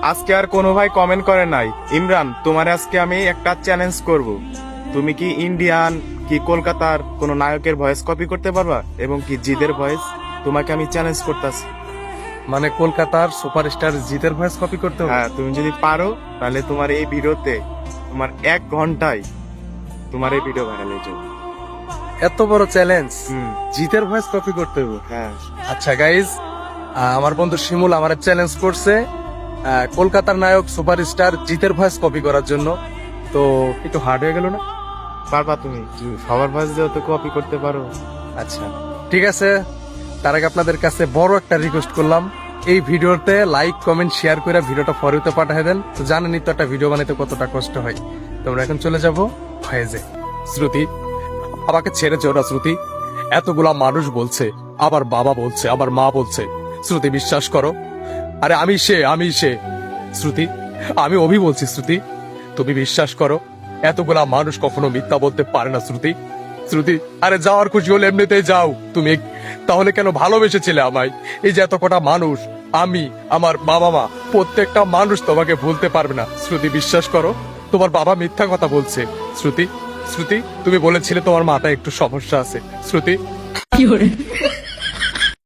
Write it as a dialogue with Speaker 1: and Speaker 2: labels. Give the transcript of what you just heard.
Speaker 1: আজকে আর কোনো ভাই কমেন্ট করে নাই। ইমরান, তোমার আজকে আমি একটা চ্যালেঞ্জ করব। তুমি কি ইন্ডিয়ান কি কলকাতার কোন নায়কের ভয়েস কপি করতে পারবা এবং কি জিদের ভয়েস? তোমাকে আমি চ্যালেঞ্জ করতেছি।
Speaker 2: মানে কলকাতার সুপারস্টার জিতের ভয়েস কপি করতে হবে?
Speaker 1: হ্যাঁ, তুমি যদি পারো তাহলে তোমার এই ভিডিওতে তোমার 1 ঘন্টায় তোমার এই ভিডিও ভাইরাল হয়ে যাবে।
Speaker 2: এত বড় চ্যালেঞ্জ,
Speaker 1: হুম।
Speaker 2: জিতের ভয়েস কপি করতে হবে?
Speaker 1: হ্যাঁ,
Speaker 2: আচ্ছা গাইজ, আমার বন্ধু শিমুল আমার চ্যালেঞ্জ করছে কলকাতার নায়ক সুপারস্টার জিতের ভয়েস কপি করার জন্য। তো একটু হার্ড হয়ে গেল না?
Speaker 1: পারবা তুমি সবার ভয়েস দিয়েও তো কপি করতে পারো।
Speaker 2: আচ্ছা ঠিক আছে, তার আগে আপনাদের কাছে বড় একটা রিকোয়েস্ট করলাম, এই ভিডিওতে লাইক কমেন্ট শেয়ার করে ভিডিওটা ফরিতে পাঠিয়ে দেন। তো জানেনই তো একটা ভিডিও বানাইতে কতটা কষ্ট হয়। তোমরা এখন চলে যাবো ভয়েজে। শ্রুতি, আমাকে ছেড়ে যেও না শ্রুতি। এতগুলা মানুষ বলছে, আবার বাবা বলছে, আবার মা বলছে, শ্রুতি বিশ্বাস করো। আরে আমি সে শ্রুতি, আমি অভি বলছি শ্রুতি, তুমি বিশ্বাস করো। এতগুলা মানুষ কখনো মিথ্যা বলতে পারে না শ্রুতি। শ্রুতি, আরে যাওয়ার খুশি হলে এমনিতেই যাও তুমি, তাহলে কেন ভালোবেসেছিলে আমায়? এই যে এত কটা মানুষ, আমি, আমার বাবা মা, প্রত্যেকটা মানুষ তোমাকে ভুলতে পারবে না শ্রুতি, বিশ্বাস করো। তোমার বাবা মিথ্যা কথা বলছে শ্রুতি। শ্রুতি, তুমি বলেছিলে তোমার মাথায় একটু সমস্যা আছে শ্রুতি।